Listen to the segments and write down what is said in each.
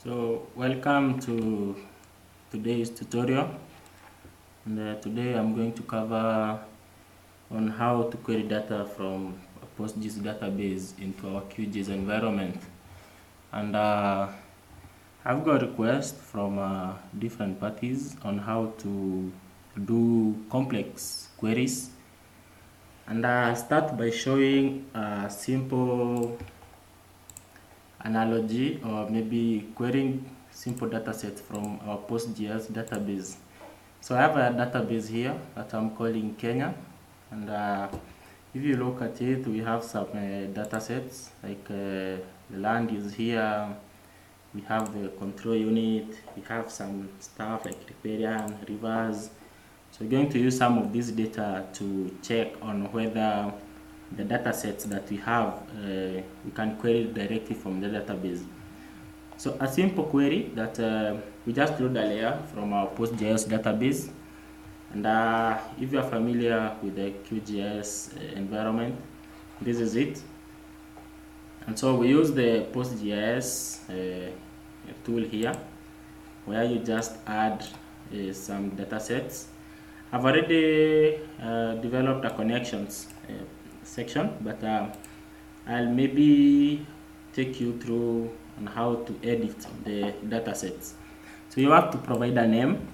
So welcome to today's tutorial, and today I'm going to cover on how to query data from a PostGIS database into our QGIS environment. And I've got requests from different parties on how to do complex queries, and I'll start by showing a simple analogy or maybe querying simple data sets from our PostGIS database. So I have a database here that I'm calling Kenya, and if you look at it, we have some data sets like the land is here, we have the control unit, we have some stuff like riparian, rivers. So we're going to use some of this data to check on whether the data sets that we have, we can query directly from the database. So a simple query that we just load a layer from our PostGIS database, and if you are familiar with the QGIS environment, this is it. And so we use the PostGIS tool here, where you just add some data sets. I've already developed a connections section, but I'll maybe take you through on how to edit the data sets. So you have to provide a name.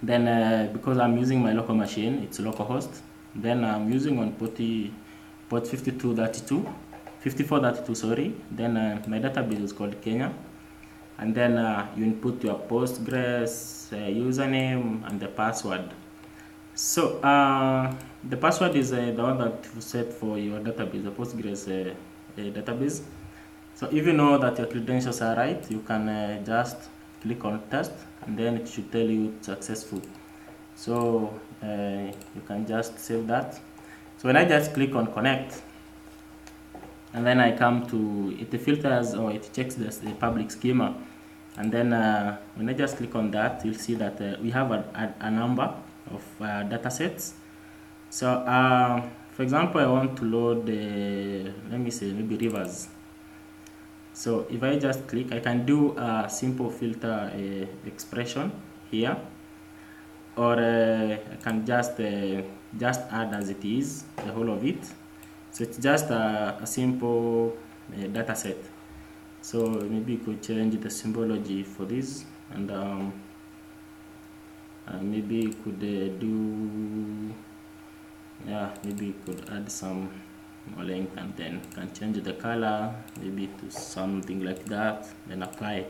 Then because I'm using my local machine, it's localhost. Then I'm using on port 5432, sorry. Then my database is called Kenya. And then you input your Postgres username and the password. So the password is the one that you set for your database, the Postgres database. So if you know that your credentials are right, you can just click on test, and then it should tell you it's successful. So you can just save that. So when I just click on connect, and then I come to it, filters or it checks the public schema, and then when I just click on that, you'll see that we have a number of data sets. So for example, I want to load let me say maybe rivers. So if I just click, I can do a simple filter expression here, or I can just add as it is the whole of it. So it's just a simple data set. So maybe you could change the symbology for this, and maybe you could maybe you could add some more length, and then can change the color maybe to something like that, then apply.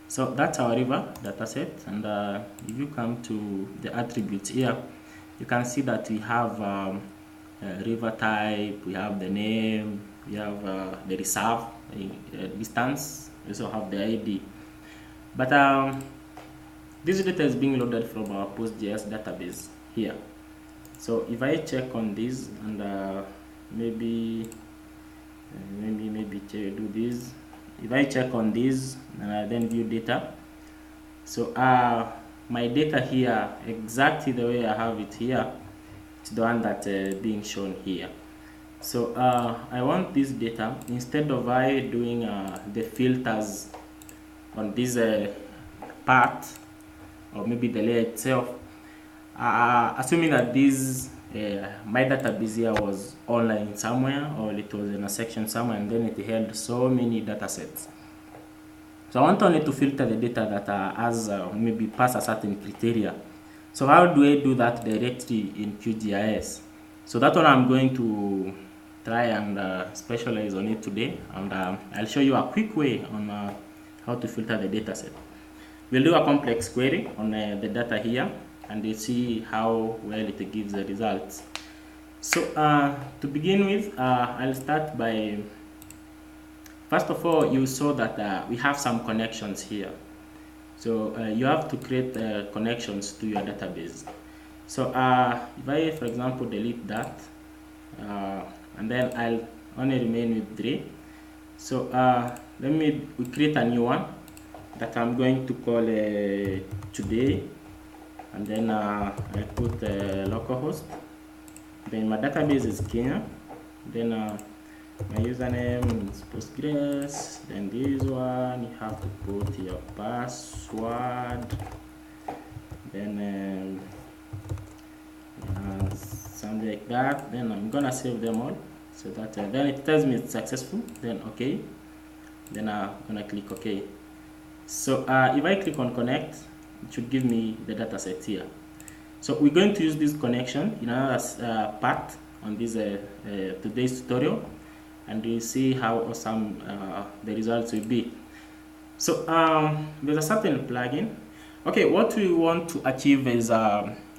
So that's our river data set, and if you come to the attributes here, you can see that we have river type, we have the name, we have the reserve distance, we also have the ID. But this data is being loaded from our PostGIS database here. So if I check on this, and maybe do this. If I check on this and I then view data, so my data here, exactly the way I have it here, it's the one that's being shown here. So I want this data, instead of I doing the filters on this part, or maybe the layer itself, assuming that this my database here was online somewhere, or it was in a section somewhere, and then it held so many data sets. So I want only to filter the data that has maybe pass a certain criteria. So how do I do that directly in QGIS? So that's what I'm going to try and specialize on it today, and I'll show you a quick way on how to filter the data set. We'll do a complex query on the data here, and you see how well it gives the results. So to begin with, I'll start by, first of all, you saw that we have some connections here. So you have to create connections to your database. So if I, for example, delete that, and then I'll only remain with 3. So we create a new one that I'm going to call today, and then I put localhost. Then my database is Kenya. Then My username is Postgres. Then this one you have to put your password. Then something like that. Then I'm gonna save them all so that then it tells me it's successful. Then okay. Then I'm gonna click OK. So if I click on connect, it should give me the data set here. So we're going to use this connection in another part on this today's tutorial, and you'll see how awesome the results will be. So there's a certain plugin. Okay, what we want to achieve is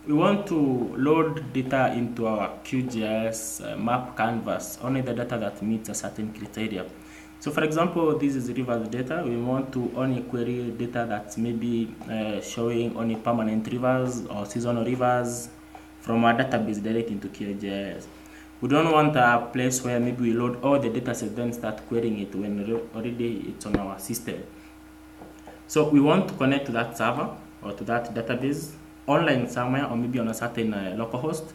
we want to load data into our QGIS map canvas, only the data that meets a certain criteria. So for example, this is rivers data. We want to only query data that's maybe showing only permanent rivers or seasonal rivers from our database direct into QGIS. We don't want a place where maybe we load all the data sets then start querying it when already it's on our system. So we want to connect to that server or to that database online somewhere, or maybe on a certain localhost,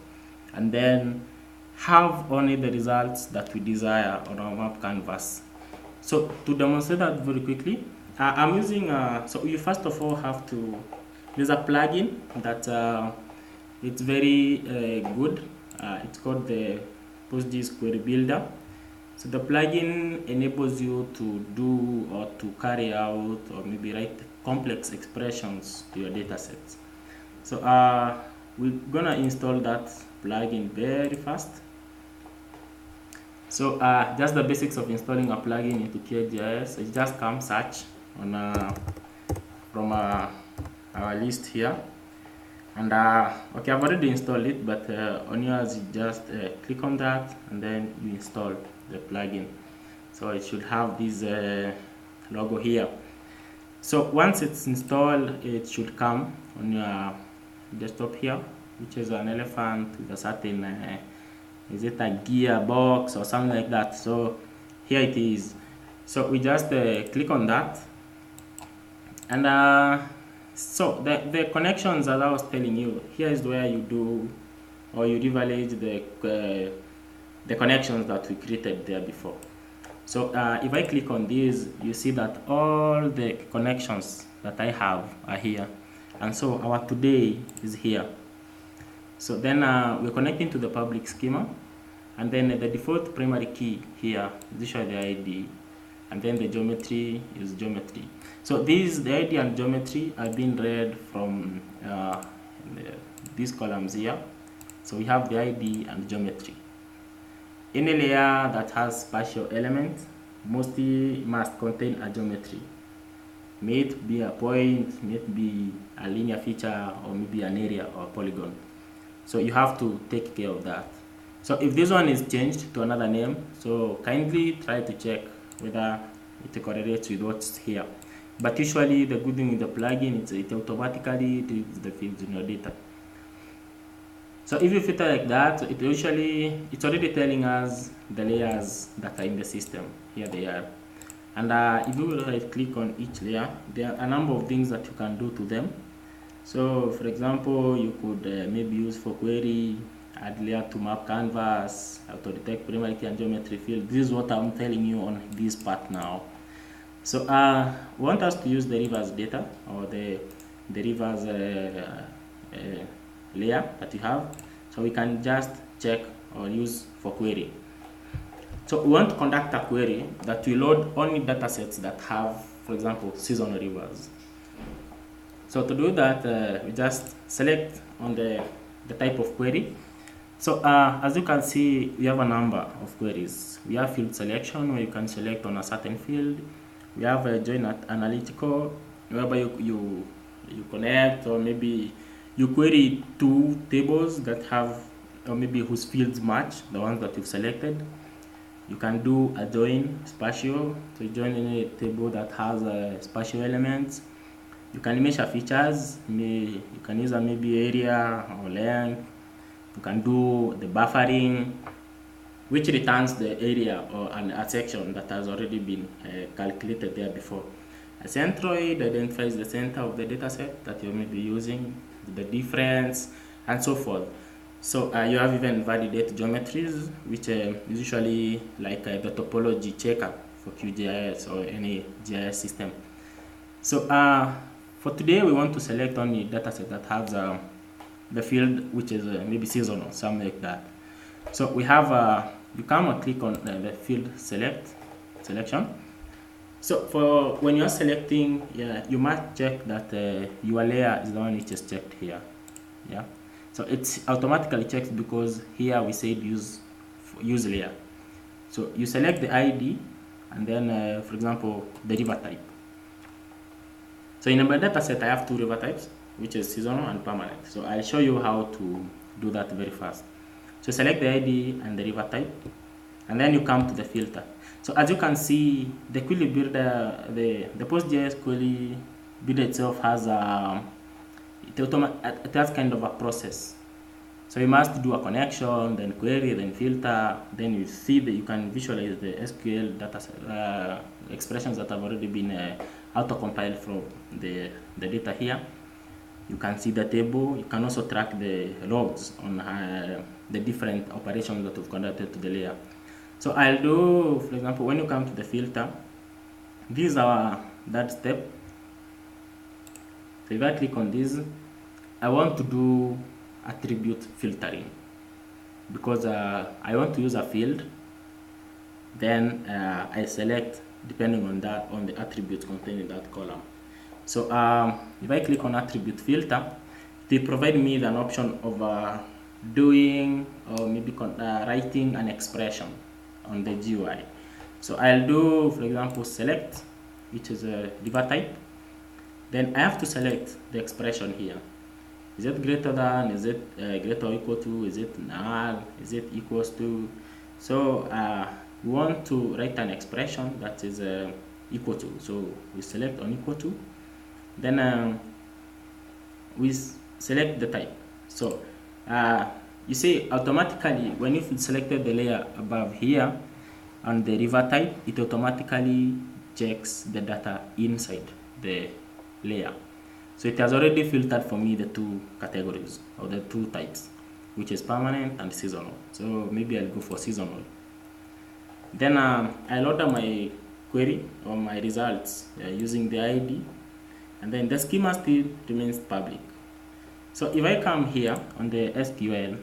and then have only the results that we desire on our map canvas. So to demonstrate that very quickly, I'm using, so you first of all have to, there's a plugin that it's very good. It's called the PostGIS Query Builder. So the plugin enables you to do or to carry out or maybe write complex expressions to your data sets. So we're gonna install that plugin very fast. So just the basics of installing a plugin into QGIS. It just come search on from our list here, and okay, I've already installed it, but on yours you just click on that and then you install the plugin. So it should have this logo here. So once it's installed, it should come on your desktop here, which is an elephant with a certain is it a gearbox or something like that. So here it is. So we just click on that, and so the connections, as I was telling you, here is where you do or you leverage the connections that we created there before. So if I click on this, you see that all the connections that I have are here, and so our today is here. So then we're connecting to the public schema, and then the default primary key here is usually the ID, and then the geometry is geometry. So the ID and geometry are being read from these columns here. So we have the ID and geometry. Any layer that has spatial elements mostly must contain a geometry. May it be a point, may it be a linear feature, or maybe an area or a polygon. So you have to take care of that. So if this one is changed to another name, so kindly try to check whether it correlates with what's here. But usually the good thing with the plugin is it automatically treats the fields in your data. So if you filter like that, it's already telling us the layers that are in the system. Here they are. And if you right click on each layer, there are a number of things that you can do to them. So for example, you could maybe use for query, add layer to map canvas, auto detect primary key and geometry field. This is what I'm telling you on this part now. So we want us to use the rivers data or the rivers layer that you have, so we can just check or use for query. So we want to conduct a query that will load only data sets that have, for example, seasonal rivers. So to do that, we just select on the type of query. So as you can see, we have a number of queries. We have field selection, where you can select on a certain field. We have a join analytical, whereby you connect or maybe you query two tables that have, or maybe whose fields match the ones that you've selected. You can do a join spatial, so you join any table that has spatial elements. You can measure features, you can use a maybe area or length. You can do the buffering, which returns the area or a section that has already been calculated there before. A centroid identifies the center of the data set that you may be using, the difference, and so forth. So you have even validate geometries, which is usually like the topology checker for QGIS or any GIS system. So for today, we want to select only dataset that has the field which is maybe seasonal, something like that. So we have, you come and click on the field selection. So for when you are selecting, you must check that your layer is the one which is checked here. Yeah. So it's automatically checked because here we said use layer. So you select the ID and then, for example, the river type. So in my data set, I have two river types, which is seasonal and permanent. So I'll show you how to do that very fast. So select the ID and the river type, and then you come to the filter. So as you can see, the query builder, the PostGIS query builder itself has it has kind of a process. So you must do a connection, then query, then filter, then you see that you can visualize the SQL data expressions that have already been auto-compiled from the data here. You can see the table. You can also track the logs on the different operations that we've conducted to the layer. So I'll do, for example, when you come to the filter, these are that step. So if I click on this, I want to do attribute filtering because I want to use a field. Then I select depending on the attributes contained in that column. So if I click on attribute filter, they provide me an option of doing or maybe writing an expression on the GUI. So I'll do, for example, select, which is a river type. Then I have to select the expression here. Is it greater than? Is it greater or equal to? Is it null? Is it equals to? So we want to write an expression that is equal to. So we select on equal to. Then we select the type. So you see automatically when you've selected the layer above here on the river type, it automatically checks the data inside the layer. So it has already filtered for me the two categories or the two types, which is permanent and seasonal. So maybe I'll go for seasonal. Then I'll order my query or my results using the ID, and then the schema still remains public. So if I come here on the SQL,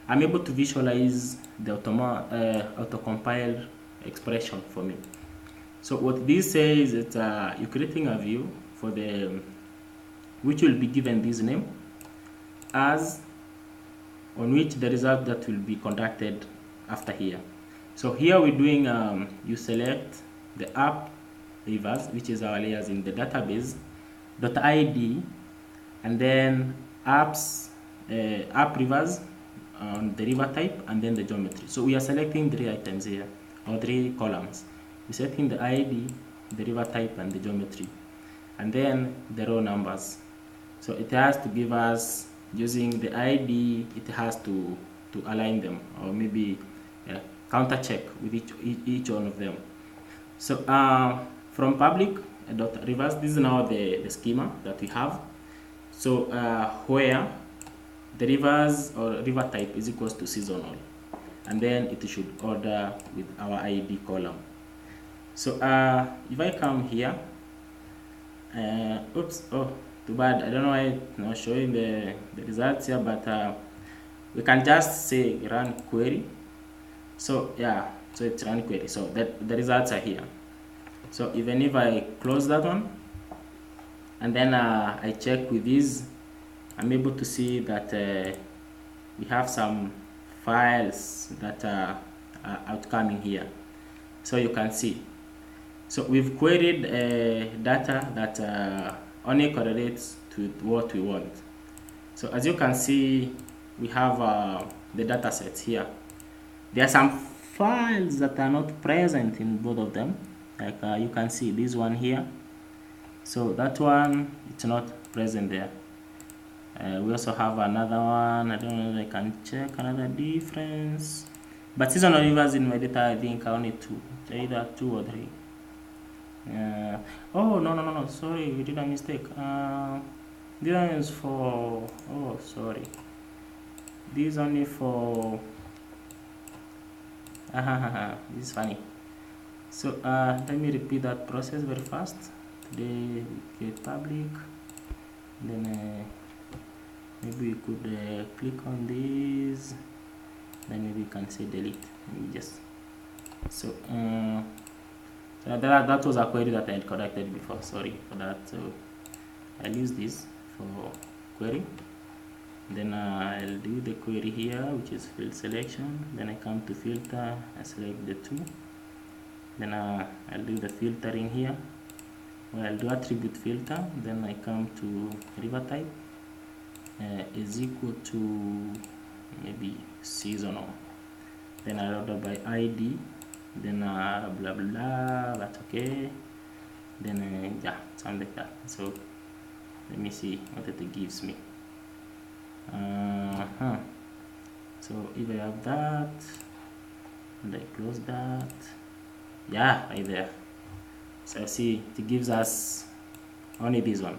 I'm able to visualize the auto-compiled expression for me. So what this says is that you're creating a view for the which will be given this name as on which the result that will be conducted after here. So here we're doing you select the app rivers, which is our layers in the database .id, and then apps app rivers on the river type, and then the geometry. So we are selecting 3 items here, or 3 columns. We're setting the ID, the river type, and the geometry, and then the row numbers. So it has to give us, using the ID, it has to align them, or maybe counter check with each one of them. So from public .rivers, this is now the schema that we have. So where the rivers or river type is equals to seasonal, and then it should order with our ID column. So if I come here, oops, oh, too bad, I don't know why it's not showing the results here, but we can just say run query. So yeah, so it's run query, so that the results are here. So even if I close that one and then I check with this, I'm able to see that we have some files that are outcoming here. So you can see, so we've queried data that only correlates to what we want. So as you can see, we have the data sets here. There are some files that are not present in both of them, like you can see this one here. So that one, it's not present there. We also have another one. I don't know if I can check another difference, but seasonal rivers in my data, I think only 2, either 2 or 3. Oh no, sorry, we did a mistake. This one is for, oh sorry, this is only for this is funny. So let me repeat that process very fast. Today we get public, then maybe we could click on this, then maybe we can say delete. Maybe just so that was a query that I had conducted before. Sorry for that. So I'll use this for query. Then I'll do the query here, which is field selection. Then I come to filter, I select the two. Then I'll do the filtering here. Well, I'll do attribute filter. Then I come to river type is equal to maybe seasonal. Then I order by ID. Then blah blah blah. That's okay. Then yeah, something like that. So let me see what it gives me. So if I have that and I close that, yeah, right there. So see, it gives us only this one.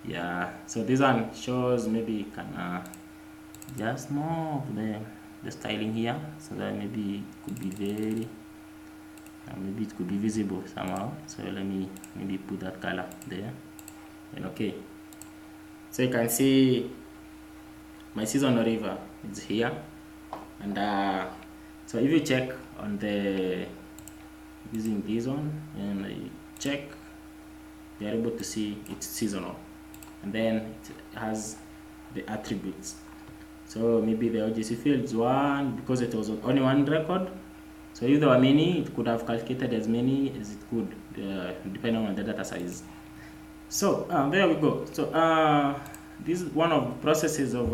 Yeah, so this one shows maybe you can just more of the styling here, so that maybe it could be very maybe it could be visible somehow. So let me maybe put that color there, and okay, so you can see my seasonal river is here. And so if you check on the using this one and I check, you are able to see it's seasonal, and then it has the attributes. So maybe the OGC fields one, because it was only one record. So if there were many, it could have calculated as many as it could, depending on the data size. So there we go. So this is one of the processes of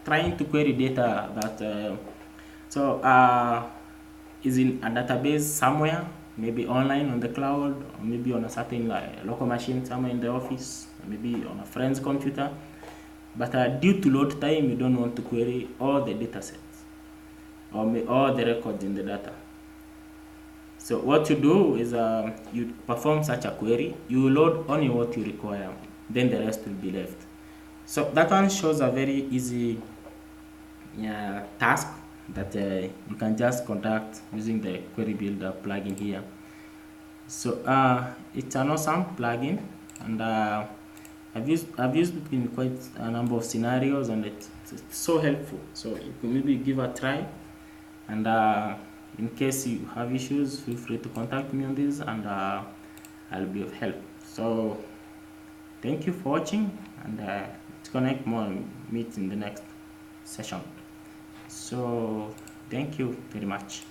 trying to query data that is in a database somewhere, maybe online on the cloud, or maybe on a certain local machine somewhere in the office, or maybe on a friend's computer. But due to load time, you don't want to query all the data sets or all the records in the data. So what you do is you perform such a query, you load only what you require, then the rest will be left. So that one shows a very easy task that you can just conduct using the query builder plugin here. So it's an awesome plugin, and I've used it in quite a number of scenarios, and it's so helpful. So you can maybe give a try, and in case you have issues, feel free to contact me on this, and I'll be of help. So thank you for watching, and let's connect more and meet in the next session. So thank you very much.